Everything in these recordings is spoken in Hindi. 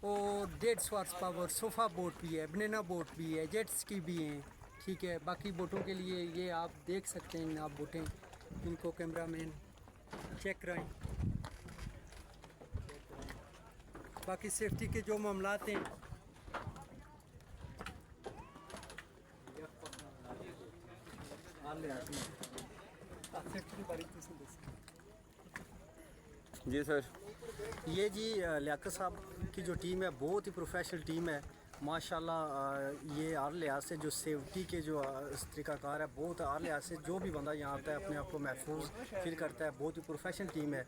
और 150 हॉर्स पावर सोफ़ा बोट भी है, बनाना बोट भी है, जेट स्की भी हैं, ठीक है। बाकी बोटों के लिए ये आप देख सकते हैं, आप बोटें इनको कैमरा मैन चेक कराएं। बाकी सेफ्टी के जो मामलात हैं जी सर। ये जी लियाकत साहब की जो टीम है बहुत ही प्रोफेशनल टीम है माशाल्लाह। ये हर लिहाज से जो सेफ्टी के जो तरीक़ाकार है बहुत हर लिहाज से जो भी बंदा यहाँ आता है अपने आप को महफूज फील करता है। बहुत ही प्रोफेशनल टीम है।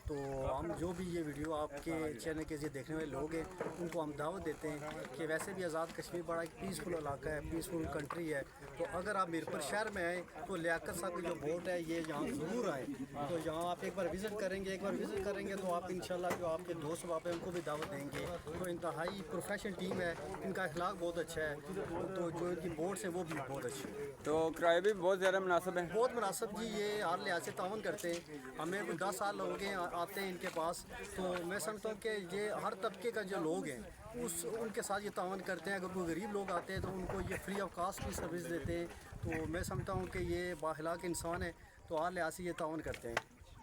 तो हम जो भी ये वीडियो आपके चैनल के जो देखने वाले लोग हैं उनको हम दावत देते हैं कि वैसे भी आज़ाद कश्मीर बड़ा एक पीसफुल इलाका है, पीसफुल कंट्री है। तो अगर आप मीरपुर शहर में आएँ तो लियाकत साहब की जो बोट है ये यहाँ ज़रूर आएँ। तो यहाँ आप एक बार विज़िट करेंगे तो आप इंशाल्लाह जो आपके दोस्त वहाँ पे उनको भी दावत देंगे। तो इंतहाई प्रोफेशनल टीम है, इनका अखलाक बहुत अच्छा है। तो जो इनकी बोट्स हैं वो भी बहुत अच्छी है। तो किराए भी बहुत ज़्यादा मुनासिब है। बहुत मुनासिब जी, ये हर लिहाज से तावन करते हैं। हमें कोई 10 साल हो गए आते हैं इनके पास। तो मैं समझता हूँ कि ये हर तबके का जो लोग हैं उनके साथ ये तावन करते हैं। अगर कोई गरीब लोग आते हैं तो उनको ये फ्री ऑफ कास्ट की सर्विस देते हैं। तो मैं समझता हूँ कि ये बाखलाक इंसान है, तो हर लिहाज से ये तावन करते हैं।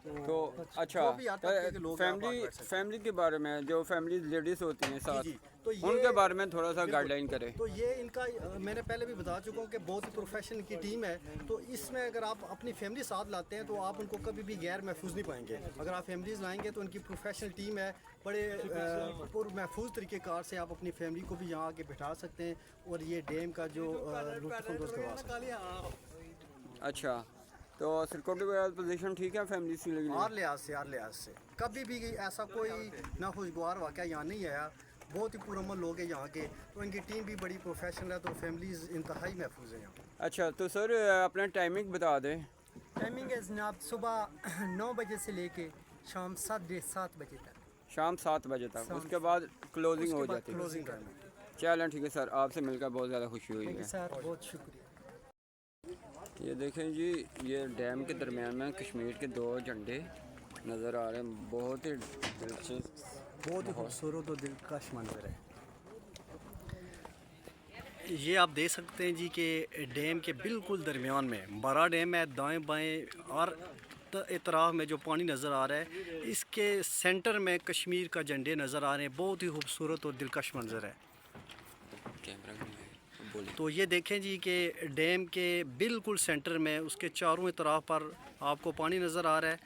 तो अच्छा, जो भी हर तबके के लोग हैं, आप बात कर सकते हैं। फैमिली के बारे में, जो फैमिली लेडीज़ होती हैं साथ, जी, तो ये उनके बारे में थोड़ा सा गाइडलाइन करें। तो ये इनका मैंने पहले भी बता चुका हूँ कि बहुत ही प्रोफेशनल की टीम है। तो इसमें अगर आप अपनी फैमिली साथ लाते हैं तो आप उनको कभी भी गैर महफूज नहीं पाएंगे। अगर आप फैमिलीज लाएंगे तो उनकी प्रोफेशनल टीम है, बड़े महफूज तरीक़ेकार से आप अपनी फैमिली को भी यहाँ आके बिठा सकते हैं और ये डैम का जो लुत्फ़ करवा सकते हैं। अच्छा, तो सिक्योरिटी वगैरह पोजीशन ठीक है फैमिली से लेके? हर लिहाज से कभी भी ऐसा कोई नाखुशगवार वाक़या यहाँ नहीं आया। बहुत ही पुरअमन लोग हैं यहाँ के। तो इनकी टीम भी बड़ी प्रोफेशनल है। तो फैमिलीज इंतहाई महफूज है यहाँ। अच्छा, तो सर अपना टाइमिंग बता दें। टाइमिंग है जनाब सुबह 9 बजे से लेके शाम 7 बजे तक। शाम 7 बजे तक, उसके बाद क्लोजिंग हो जाती है। क्लोजिंग टाइम है। चलें ठीक है सर, आपसे मिलकर बहुत ज़्यादा खुशी हुई है। सर बहुत शुक्रिया। ये देखें जी, ये डैम के दरमियान में कश्मीर के 2 झंडे नज़र आ रहे हैं। बहुत ही दिलचस्प, बहुत ही खूबसूरत और दिलकश मंजर है। ये आप देख सकते हैं जी कि डैम के बिल्कुल दरमियान में बड़ा डैम है। दाएं बाएं और इतराफ़ में जो पानी नज़र आ रहा है, इसके सेंटर में कश्मीर का झंडे नज़र आ रहे हैं। बहुत ही खूबसूरत और दिलकश मंजर है। तो ये देखें जी कि डैम के बिल्कुल सेंटर में उसके चारों तरफ पर आपको पानी नज़र आ रहा है।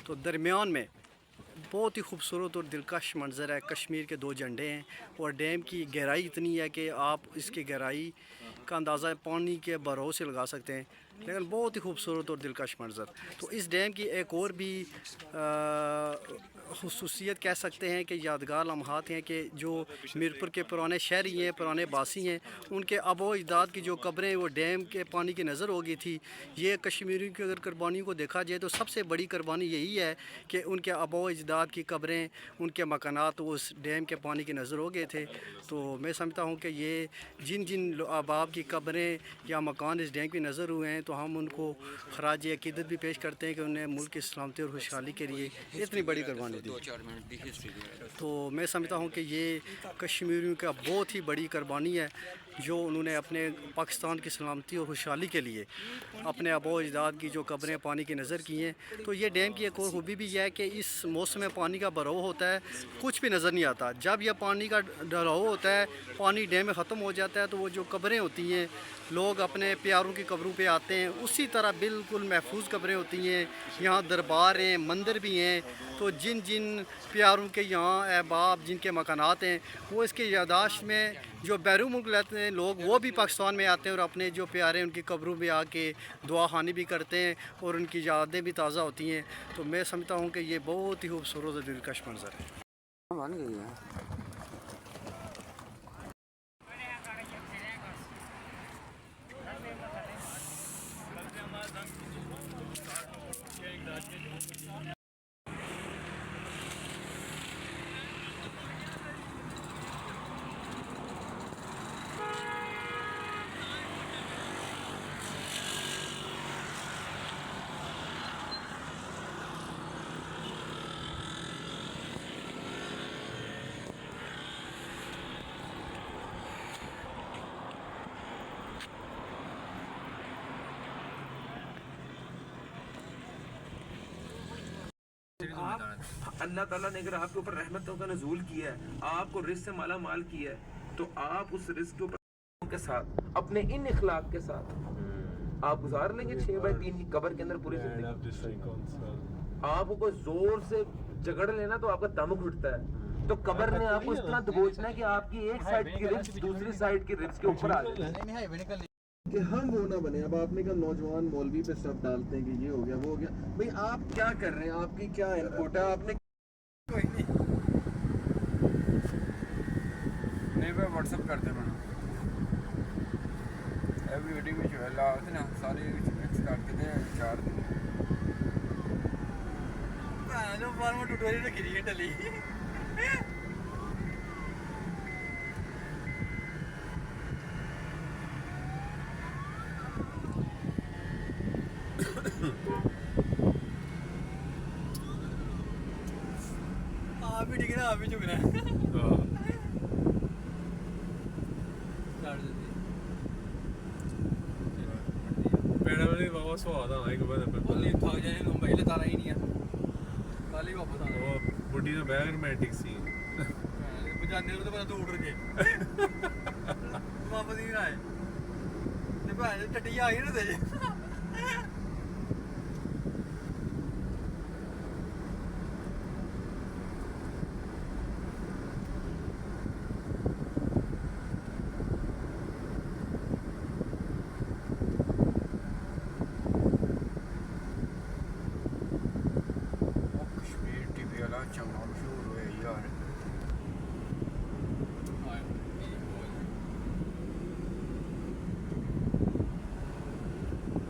तो दरमियान में बहुत ही खूबसूरत और दिलकश मंजर है। कश्मीर के 2 झंडे हैं और डैम की गहराई इतनी है कि आप इसकी गहराई का अंदाज़ा पानी के बहाव से लगा सकते हैं। लेकिन बहुत ही खूबसूरत और दिलकश मंजर। तो इस डैम की एक और भी खुसूसियत कह सकते हैं कि यादगार लम्हात हैं कि जो मीरपुर के पुराने शहरी हैं, पुराने बासी हैं, उनके आबो अजदाद की जो कब्रें वो डैम के पानी की नज़र हो गई थी। ये कश्मीरियों की अगर कुर्बानियों को देखा जाए तो सबसे बड़ी कुर्बानी यही है कि उनके आबो अजदाद की कब्रें, उनके मकानात उस डैम के पानी की नज़र हो गए थे। तो मैं समझता हूँ कि ये जिन जिन अहबाब की कब्रें या मकान इस डैम की नज़र हुए हैं तो हम उनको खराज अकीदत भी पेश करते हैं कि उन्हें मुल्क की सलामती और खुशहाली के लिए इतनी बड़ी कुर्बानी दी। 2-4 मिनट की हिस्ट्री। तो मैं समझता हूँ कि ये कश्मीरियों का बहुत ही बड़ी कुर्बानी है जो उन्होंने अपने पाकिस्तान की सलामती और खुशहाली के लिए अपने आबो अजदाद की जो कब्रें पानी की नज़र की हैं। तो ये डैम की एक और खूबी भी यह है कि इस मौसम में पानी का बहाव होता है, कुछ भी नज़र नहीं आता। जब यह पानी का ढलाव होता है, पानी डैम में ख़त्म हो जाता है, तो वो जो कब्रें होती हैं, लोग अपने प्यारों की कब्रों पे आते हैं, उसी तरह बिल्कुल महफूज कब्रें होती हैं। यहाँ दरबार हैं, मंदिर भी हैं। तो जिन जिन प्यारों के यहाँ अहबाब जिनके मकानात हैं वो इसकी यादाश्त में जो बैरून मुल्क रहते हैं लोग वो भी पाकिस्तान में आते हैं और अपने जो प्यारे उनकी कब्रों में आके दुआ खानी भी करते हैं और उनकी यादें भी ताज़ा होती हैं। तो मैं समझता हूँ कि ये बहुत ही खूबसूरत और दिलकश मंजर है। बन गई है। आप अल्लाह ताला ने अगर आपके ऊपर रहमतों का नजूल किया है, आपको रिस्क से माला माल किया है, तो आप उस रिस्क के ऊपर के साथ अपने इन इखलाक के साथ आप गुजार लेंगे 6 बाय 3 की कब्र के अंदर पूरी जिंदगी। आपको कोई जोर से झगड़ लेना तो आपका दम घुटता है, तो कब्र ने आपको इस तरह दबोचना है कि आपकी एक साइड की रिब्स दूसरी साइड की रिब्स के ऊपर आ जाए कि हम वो ना बने। अब आपने कहा नौजवान मौलवी पे सब डालते हैं कि ये हो गया वो हो गया, भाई आप क्या कर रहे हैं, आपकी क्या इनपुट है, आपने नहीं मैं व्हाट्सअप करते बना एवरी वीडियो में जो है लाते ना सारे मिक्स करके दे चार दिन जो बार में ट्यूटोरियल रखी रही है टली आप भी ठीक है ना, आप भी झुकना है ਪੈਣਾ ਵਾਲੀ ਬਾਬਾ ਸਵਾਦ ਆਣਾ ਇੱਕ ਵਾਰ ਪਰ ਬੋਲੀ ਥੱਕ ਜਾਣੇ ਨੂੰ ਭਾਈ ਲਤਾਰਾ ਹੀ ਨਹੀਂ ਆ ਕੱਲ ਹੀ ਵਾਪਸ ਆਣਾ ਉਹ ਬੁੱਢੀ ਦਾ ਬੈਗ ਰੋਮਾਂਟਿਕ ਸੀ ਪਜਾਨੇ ਨੂੰ ਤਾਂ ਪਤਾ ਤੂੰ ਉੱਡ ਜੇ ਵਾਪਸ ਹੀ ਨਾ ਆਏ ਤੇ ਭਾਈ ਟੱਟੀ ਆ ਗਈ ਨਾ ਤੇ कश्मीर टीवी वाला चंगा मशहूर हुआ यार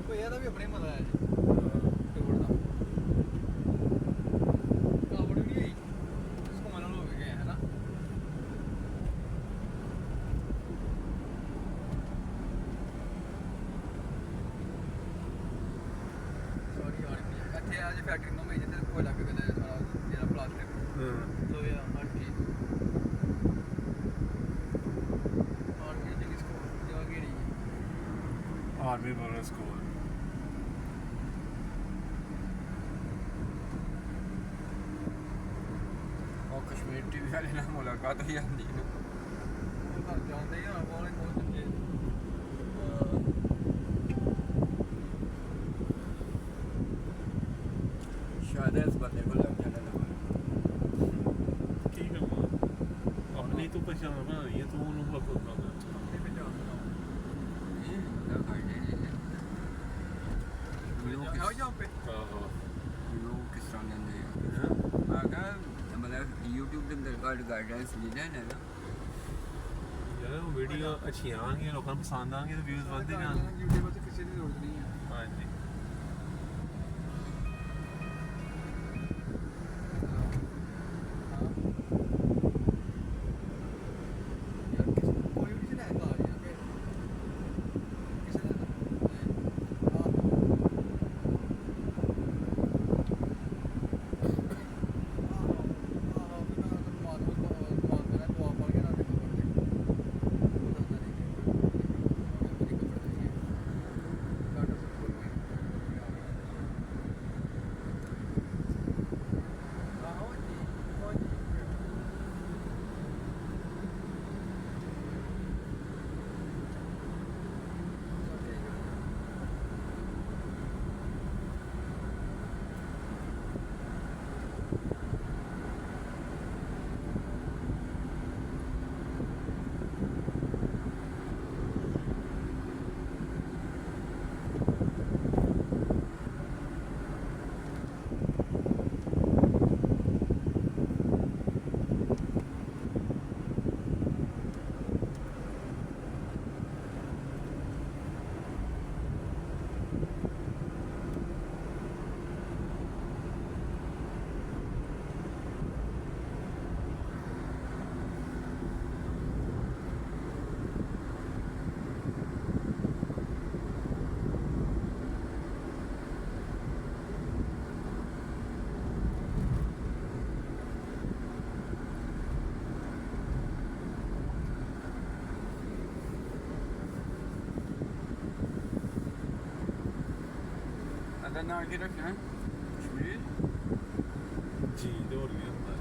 ਕੋਈ ਇਹਦਾ ਵੀ ਆਪਣੇ ਮਜ਼ਾ ਹੈ ਟੂਰ ਦਾ ਕਾਵੜ ਵੀ ਨਹੀਂ ਇਸ ਕੋ ਮਨ ਲੋ ਗਏ ਹੈ ਨਾ ਸੌਰੀ ਯਾਰ ਇੱਥੇ ਅੱਜ ਫੈਕਟਰੀ ਨੂੰ ਮੈਂ ਜਿੱਥੇ ਕੋਈ ਲੱਗ ਗਿਆ ਸਾਰਾ ਜਿਹੜਾ ਪਲਾਸਟਿਕ ਲੋਹੇ ਦਾ ਹਰ ਚੀਜ਼ ਔਰ ਇਹ ਜਿਹੜੀ ਸਕੂਲ ਜਗ੍ਹਾ ਕਿਹੜੀ ਹੈ ਆਰਮੀ ਬੋਨਸ ਸਕੂਲ और कश्मीर टीवी वाले ना मुलाकात ही आती है ਘਰ ਜਾਂਦੇ ਹੀ ਹੁਣ ਕੋਲੇ ਕੋਲ ਚੁੱਕੇ शायद इस बंदे को लग जाने लगा ਕੀ ਕਰਨਾ ਆਪਣੀ ਤੋਂ ਪਛਾਣ ਬਣਾਈ ਹੈ ਤੂੰ ਉਹਨੂੰ ਬਕਵਾਸ ਆਪਣੇ ਪੰਜਾਬ ਦਾ ये लगा ਆਓ ਜਾਂ ਪੇ ਆਹੋ लोग किस तरह लेंदे हैं आगा मतलब YouTube ਦੇ ਅੰਦਰ ਗਾਈਡਲਾਈਨਸ ਲਿਖਦੇ ਨੇ ਨਾ ਯਾਰ ਉਹ ਵੀਡੀਓ ਅੱਛੀਆਂ ਆਣਗੀਆਂ ਲੋਕਾਂ ਨੂੰ ਪਸੰਦ ਆਣਗੀਆਂ ਤੇ ਵਿਊਜ਼ ਵਧਦੇ ਜਾਣਗੇ YouTube ਤੇ ਕਿਸੇ ਦੀ ਜ਼ਰੂਰਤ ਨਹੀਂ ਹੈ ਹਾਂਜੀ ਯਾਰ ਕਿਸੇ ਕੋਈ ਵੀ ਨਹੀਂ ਹੈਗਾ ਯਾਰ ਕਿਸੇ ਦਾ अदर ना आगे रखना है कश्मीर ਜੀ ਤੇ ਹੋਰ ਵੀ ਹੁੰਦਾ ਹੈ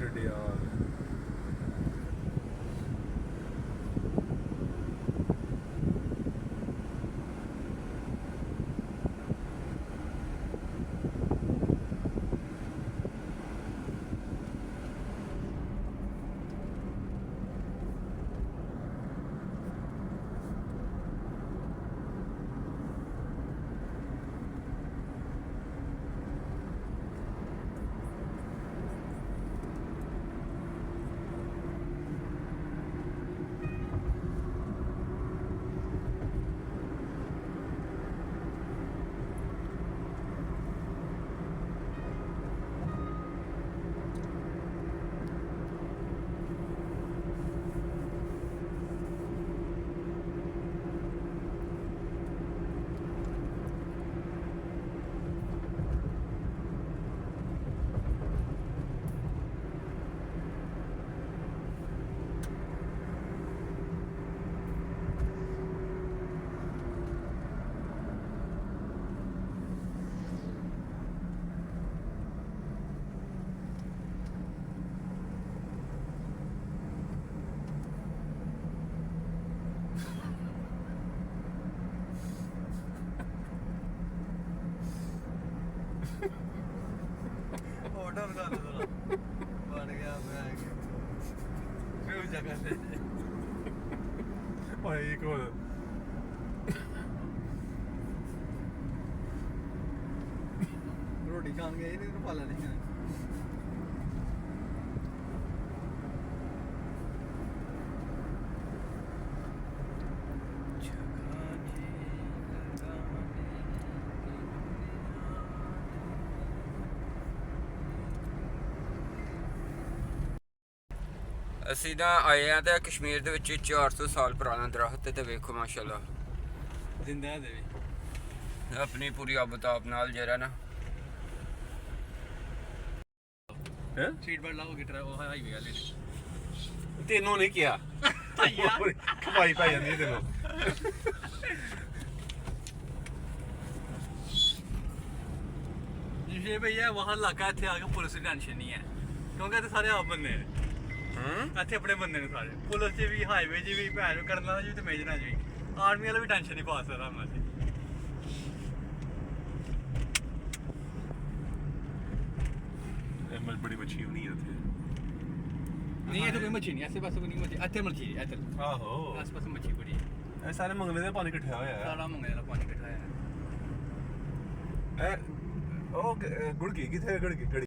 ਡੰਡਿਆਲ ਆਰਡਰ ਕਰ ਦੋ ਬਣ ਗਿਆ ਮੈਂ ਕਿਉਂ ਜਗ੍ਹਾ ਤੇ ਭਾਈ ਇੱਕ ਹੋਰ ਰੋਟੀ ਖਾਣ ਗਏ ਇਹਨੂੰ ਪਾਲਾ ਨਹੀਂ ਅਸੀਂ ਤਾਂ ਆਏ ਆ ਤੇ ਕਸ਼ਮੀਰ ਦੇ ਵਿੱਚ 400 ਸਾਲ ਪੁਰਾਣਾ ਦਰਖਤ ਤੇ ਵੇਖੋ ਮਾਸ਼ਾਅੱਲਾ ਜ਼ਿੰਦਾ ਹੈ ਦੇਵੀ ਆਪਣੀ ਪੂਰੀ ਆਬਤਾਬ ਨਾਲ ਜਿਹੜਾ ਨਾ ਹੈ ਸੀਟ ਬੈਲਟ ਲਾਓ ਗਿਟਰ ਉਹ ਹਾਈਵੇ ਵਾਲੇ ਨੇ ਤੈਨੂੰ ਨਹੀਂ ਕਿਹਾ ਕਮਾਈ ਪੈ ਜਾਂਦੀ ਹੈ ਤੈਨੂੰ ਜਿਵੇਂ ਭਈਆ ਵਹਾਂ ਇਲਾਕਾ ਇੱਥੇ ਆ ਕੇ ਪੁਲਿਸ ਦੀ ਟੈਨਸ਼ਨ ਨਹੀਂ ਹੈ ਕਿਉਂਕਿ ਇੱਥੇ ਸਾਰੇ ਆਪ ਬੰਦੇ ਨੇ ਇੱਥੇ ਆਪਣੇ ਬੰਦੇ ਨੇ ਸਾਰੇ ਪੁਲਿਸ 'ਚ ਵੀ ਹਾਈਵੇ 'ਚ ਵੀ ਭੈਣ ਕਰਨਾ 'ਚ ਵੀ ਤੇ ਮੇਜਰਾਂ 'ਚ ਵੀ ਆਰਮੀ ਵਾਲਾ ਵੀ ਟੈਨਸ਼ਨ ਨਹੀਂ ਪਾ ਸਕਦਾ ਹਮਾਰੇ ਇਹ ਬੜੀ ਮੱਛੀ ਹੋਣੀ ਹੈ ਇੱਥੇ ਨਹੀਂ ਇੱਥੇ ਕੋਈ ਮੱਛੀ ਨਹੀਂ ਐਸੇ ਪਾਸੇ ਕੋਈ ਨਹੀਂ ਮੱਛੀ ਇੱਥੇ ਮੱਛੀ ਹੈ ਇੱਥੇ ਆਹੋ ਆਸ ਪਾਸੇ ਮੱਛੀ ਬੜੀ ਹੈ ਇਹ ਸਾਰੇ ਮੰਗਲੇ ਦਾ ਪਾਣੀ ਇਕੱਠਾ ਹੋਇਆ ਹੈ ਸਾਰਾ ਮੰਗੇ ਦਾ ਪਾਣੀ ਇਕੱਠਾ ਹੈ ਉਹ ਗੁੜਕੀ ਕਿੱਥੇ ਗੜਕੀ ਗੜੀ